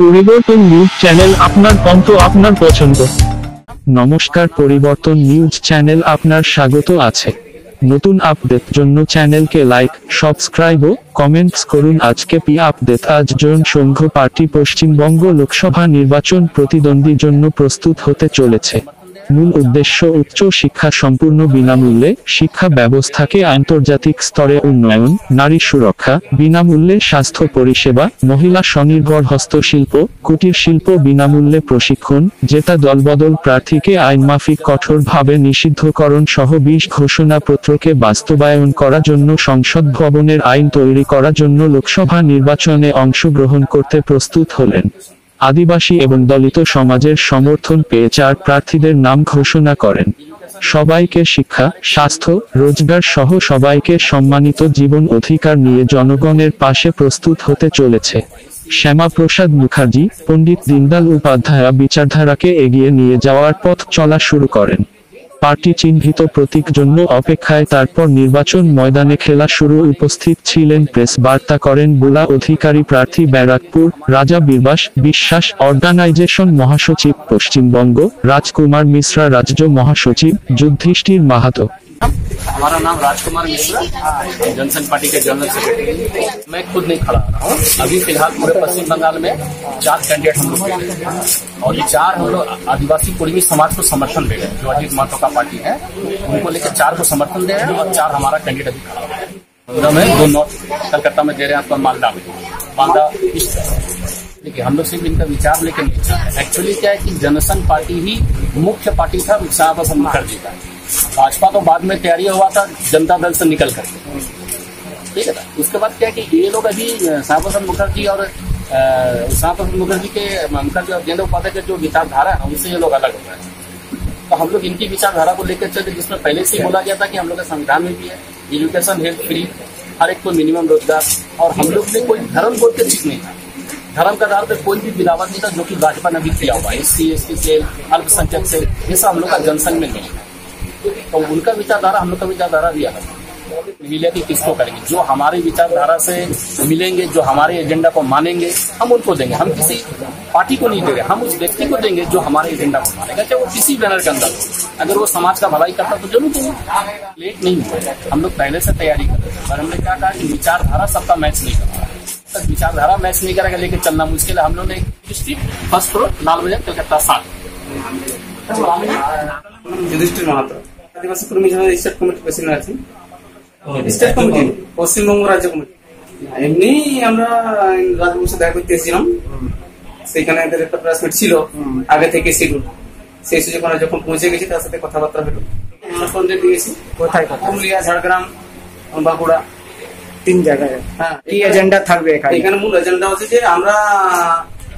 পরিবর্তন news channel, আপনার কণ্ঠ আপনার পছন্দ। নমস্কার, পরিবর্তন নিউজ চ্যানেল আপনার স্বাগত আছে। নতুন আপডেট জন্য চ্যানেলকে লাইক, সাবস্ক্রাইব ও কমেন্টস করুন। আজকে পি আপডেট। আজ জৈন সংঘ পার্টি পশ্চিমবঙ্গ লোকসভা নির্বাচন প্রতিদ্বন্দ্বীর জন্য প্রস্তুত হতে চলেছে। মূল উদ্দেশ্য উচ্চ শিক্ষা সম্পূর্ণ বিনামূল্যে, শিক্ষা ব্যবস্থাকে আন্তর্জাতিক স্তরে উন্নয়ন, নারী সুরক্ষা, বিনামূল্যে স্বাস্থ্য পরিষেবা, মহিলা স্বনির্ভর হস্তশিল্প, কুটির শিল্প বিনামূল্যে প্রশিক্ষণ, যেটা দলবদল প্রার্থীকে আইনমাফিক কঠোরভাবে নিষিদ্ধকরণ সহ 20 ঘোষণাপত্রকে বাস্তবায়ন করার জন্য সংসদ ভবনের আইন তৈরি করার জন্য লোকসভা নির্বাচনে অংশগ্রহণ করতে প্রস্তুত হলেন। আদিবাসী এবং দলিত সমাজের সমর্থন পেয়ে 4 প্রার্থীদের নাম ঘোষণা করেন। সবাইকে শিক্ষা, স্বাস্থ্য, রোজগার সহ সবাইকে সম্মানিত জীবন অধিকার নিয়ে জনগণের পাশে প্রস্তুত হতে চলেছে। শ্যামাপ্রসাদ মুখার্জি, পণ্ডিত দীনদয়াল উপাধ্যায় বিচারধারাকে এগিয়ে নিয়ে যাওয়ার পথ চলা শুরু করেন। পার্টি চিহ্নিত প্রতীক জন্য অপেক্ষায়, তারপর নির্বাচন ময়দানে খেলা শুরু। উপস্থিত ছিলেন, প্রেস বার্তা করেন বুলা অধিকারী, প্রার্থী ব্যারাকপুর; রাজা বীরবাস বিশ্বাস, অর্গানাইজেশন মহাসচিব পশ্চিমবঙ্গ; রাজকুমার মিশ্রা, রাজ্য মহাসচিব; যুধিষ্ঠির মাহাতো। हमारा नाम राजकुमार मिश्रा, जनसंघ पार्टी के जनरल सेक्रेटरी। मैं खुद नहीं खड़ा रहा हूँ। अभी फिलहाल पूरे पश्चिम बंगाल में 4 कैंडिडेट हम लोग और ये 4 हम लोग आदिवासी कुर्मी समाज को समर्थन दे रहे हैं। जो अजीत महतो का पार्टी है उनको लेकर 4 को समर्थन दे रहे हैं और 4 हमारा कैंडिडेट अभी खड़ा है। 15 में 2 नॉर्थ कलकत्ता में दे रहे हैं, आपको मालदा में, मालदा ईस्ट। देखिए, हम लोग सिर्फ इनका विचार लेकर नहीं चाहते। एक्चुअली क्या है कि जनसंघ पार्टी ही मुख्य पार्टी था श्यामाप्रसाद मुखर्जी का। भाजपा तो बाद में तैयारी हुआ था जनता दल से निकल करके, ठीक है ना। उसके बाद क्या है कि ये लोग अभी श्यामाप्रसाद मुखर्जी और मुखर्जी और जयेंद्र उपाध्याय के जो विचारधारा है उनसे ये लोग अलग हो गए। तो हम लोग इनकी विचारधारा को लेकर चलते, जिसमें पहले से बोला गया था कि हम लोग का संविधान में भी है एजुकेशन, हेल्थ फ्री, हर एक को मिनिमम रोजगार। और हम लोग ने कोई धर्म बोल के चीज नहीं था। धर्म का आधार पर कोई भी मिलावट नहीं था, जो कि भाजपा ने भी किया हुआ है। SC ST से, अल्पसंख्यक से, ये सब हम लोग का जनसंघ में नहीं है। तो उनका विचारधारा, हम लोग का विचारधारा भी अलग है। मिले कि किसको करेंगे, जो हमारी विचारधारा से मिलेंगे, जो हमारे एजेंडा को मानेंगे, हम उनको देंगे। हम किसी पार्टी को नहीं दे रहे, हम उस व्यक्ति को देंगे जो हमारे एजेंडा को मानेगा, चाहे वो किसी बैनर के अंदर हो। अगर वो समाज का भलाई करता तो जरूर देंगे। लेट नहीं हुआ, हम लोग पहले से तैयारी कर रहे हैं। और हमने क्या कहा कि विचारधारा सबका मैच नहीं कर रहा है। तक विचारधारा मैच नहीं करेगा, लेके चलना मुश्किल है। हम लोग ने डिस्ट्रिक्ट फर्स्ट फ्लोर, लाल बाजार, कलकत्ता 7। যুধিষ্ঠির মাহাতো, আদিবাসী কর্মী জেলা স্টেট কমিটি প্রেসিডেন্ট আছি। স্টেট কমিটি, পশ্চিমবঙ্গ রাজ্য কমিটি। এমনি আমরা রাজবংশে দেখা করতে এসেছিলাম, সেখানে এদের একটা প্রেস মিট ছিল আগে থেকে শিডিউল। সেই সুযোগ যখন পৌঁছে গেছি তার সাথে কথাবার্তা হলো। আমরা দিয়েছি কোথায়, পুরুলিয়া, ঝাড়গ্রাম, বাঁকুড়া, 3 জায়গায়। হ্যাঁ, কি এজেন্ডা থাকবে এখানে? এখানে মূল এজেন্ডা হচ্ছে যে আমরা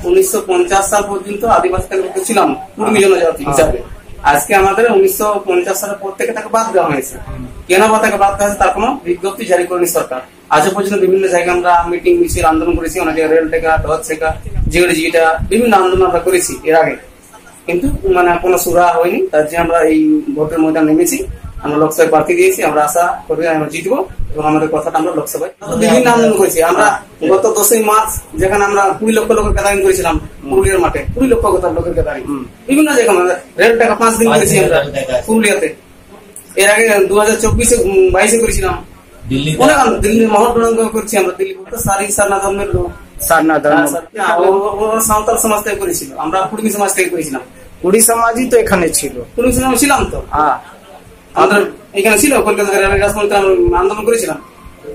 1950 সাল পর্যন্ত আদিবাসী তালিকাভুক্ত ছিলাম কুর্মী জনজাতি হিসাবে। আজকে আমাদের 1950 সালের পর থেকে তাকে বাদ দেওয়া হয়েছে। কেন বা তাকে বাদ দেওয়া হয়েছে তার কোনো বিজ্ঞপ্তি জারি করেনি সরকার। আজও পর্যন্ত বিভিন্ন জায়গায় আমরা মিটিং, মিছিল, আন্দোলন করেছি। অনেক রেল টেকা, ডচ টেকা, জিটা, বিভিন্ন আন্দোলন আমরা করেছি এর আগে, কিন্তু কোনো সুরা হয়নি। তার জন্য আমরা এই ভোটের ময়দান নেমেছি। আমরা লোকসভায় প্রার্থী দিয়েছি। আমরা আশা করি আমরা জিতবো এবং আমাদের কথাটা আমরা লোকসভায় বিভিন্ন আন্দোলন করেছি। আমরা গত 10ই মার্চ যেখানে আমরা 20 লক্ষ লোকের গ্যাদারিং করেছিলাম পুরুলিয়ার মাঠে, 20 লক্ষ লোকের গ্যাদারিং বিভিন্ন জায়গায়। রেল টাকা 5 দিন করেছি আমরা পুরুলিয়াতে। এর আগে 2024-22 করেছিলাম দিল্লির মহাপ্রণাম করছি আমরা। দিল্লি বলতে সারনা ধর্মের লোক, সারনা ধর্ম সাঁওতাল সমাজ থেকে করেছিল। আমরা কুর্মী সমাজ থেকে করেছিলাম। কুড়ি সমাজই তো এখানে ছিল। কুর্মী সমাজ ছিলাম তো, হ্যাঁ, আমাদের এখানে ছিল। কলকাতা আন্দোলন করেছিলাম,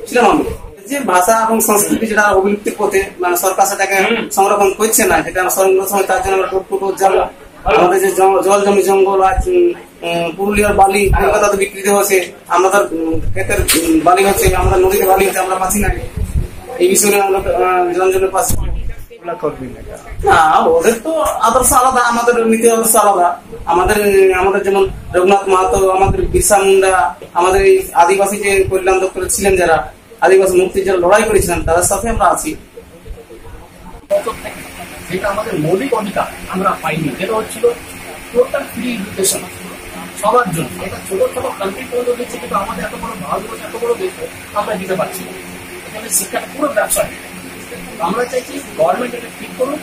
ছিলাম আমি। যে ভাষা এবং সংস্কৃতি যেটা অবলুপ্তির পথে, সরকার সেটাকে সংরক্ষণ করছে না, সেটা আমরা সংরক্ষণ সময় তার জন্য আমরা টোটো যাবো। আমাদের যে জল জমি জঙ্গল আর পুরুলিয়ার বালি কলকাতাতে বিকৃত হচ্ছে, আমাদের ক্ষেতের বালি হচ্ছে, আমাদের নদীতে বালি হচ্ছে, আমরা পাচ্ছি না। এই বিষয়ে আমরা জনজনের পাশে করবি না। ওদের তো আদর্শ আলাদা, আমাদের নীতি আদর্শ আলাদা। আমাদের যেমন রঘুনাথ মাহাতো, আমাদের বিরসা মুন্ডা, আমাদের এই আদিবাসী যে কল্যাণ দপ্তরে ছিলেন, যারা আদিবাসী মুক্তির যারা লড়াই করেছিলেন, তাদের সাথে আমরা আছি। যেটা আমাদের মৌলিক অধিকার আমরা পাইনি, যেটা হচ্ছিল টোটাল ফ্রি এডুকেশন সবার জন্য। এটা ছোট ছোট কান্ট্রি পর্যন্ত দিচ্ছে, কিন্তু আমাদের এত বড় ভারতবর্ষ, এত বড় দেশ আমরা দিতে পারছি না। এখানে শিক্ষাটা পুরো ব্যবসা। আমরা চাইছি গভর্নমেন্ট এটা ঠিক করুন,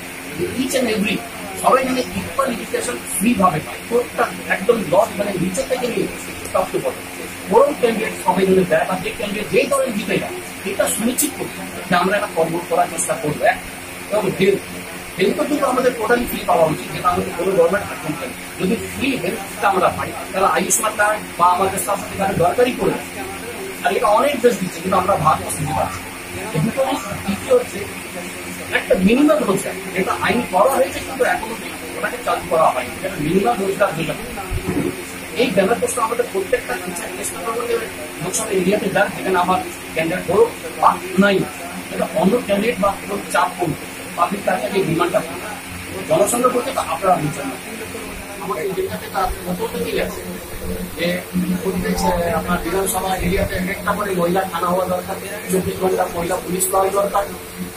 ইচ এন্ড এভরি সবাই মানে ইকুয়াল এডুকেশন ফ্রি ভাবে পায়, কোনটা একদম লস মানে নিচে থেকে নিয়ে টপ টু বটম বরং ক্যান্ডিডেট সবাই মিলে দেয়, বা যে ক্যান্ডিডেট যেই দলের জিতে যায় এটা সুনিশ্চিত করতে যে আমরা একটা কর্ম করার চেষ্টা করবো। এবং হেলথ কিন্তু আমাদের টোটালি ফ্রি পাওয়া উচিত, যেটা আমাদের কোনো গভর্নমেন্ট এখন যদি ফ্রি হেলথটা আমরা পাই তাহলে আয়ুষ্মান কার্ড বা আমাদের স্বাস্থ্য কার্ডের দরকারই করে, আর এটা অনেক দেশ দিচ্ছে কিন্তু আমরা ভাগ শুনতে পাচ্ছি। দ্বিতীয় হচ্ছে একটা মিনিমাম রোজগার, যেটা আইন করা হয়েছে কিন্তু এখনো ওটাকে চালু করা হয়নি, যেটা মিনিমাম রোজগার হয়ে যাবে। এই ব্যাপার প্রশ্ন আমাদের প্রত্যেকটা টিচার চেষ্টা করবো যে লোকসভা এরিয়াতে যান যেখানে আমার ক্যান্ডিডেট বড় বা নাই, এটা অন্য ক্যান্ডিডেট বা কোনো চাপ করবে পাবলিক কাছে যে ডিমান্ডটা জনসংখ্যা করতে তা আপনারা বুঝছেন না। আমাদের এরিয়াতে তার মতো থেকেই আছে যে আপনার বিধানসভা এরিয়াতে একটা করে মহিলা থানা হওয়া দরকার, 24 ঘন্টা মহিলা পুলিশ পাওয়া দরকার,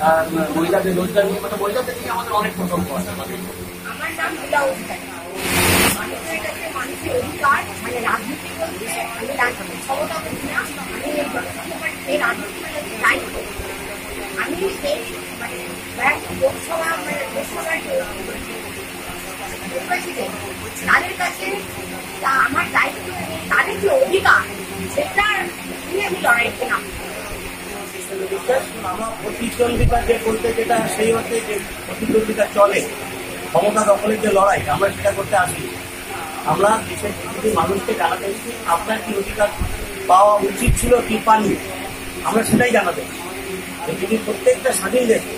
আর মহিলাদের রোজগার নিয়ে মানে মহিলাদের নিয়ে আমাদের অনেক প্রকল্প আছে। আমার নাম লীলা অধিকারী। মানুষের কাছে মানুষের অধিকার মানে রাজনীতি বলতে আমি রাজনীতি ক্ষমতা বলছি না, আমি এই রাজনীতি মানে দায়িত্ব। আমি এই মানে লোকসভা মানে লোকসভার তাদের কাছে আমার দায়িত্ব, তাদের যে অধিকার সেটা নিয়ে আমি লড়াইতে নাম। আমার প্রতিদ্বন্দ্বিতা যে বলতে যেটা সেই হচ্ছে যে প্রতিদ্বন্দ্বিতা চলে ক্ষমতা দখলের যে লড়াই আমরা সেটা করতে আসি। আমরা দেশের যদি মানুষকে জানাতে চাই আপনার কি অধিকার পাওয়া উচিত ছিল কি পাননি, আমরা সেটাই জানাতে চাই। যদি প্রত্যেকটা স্বাধীন দেশে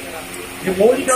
যে মৌলিক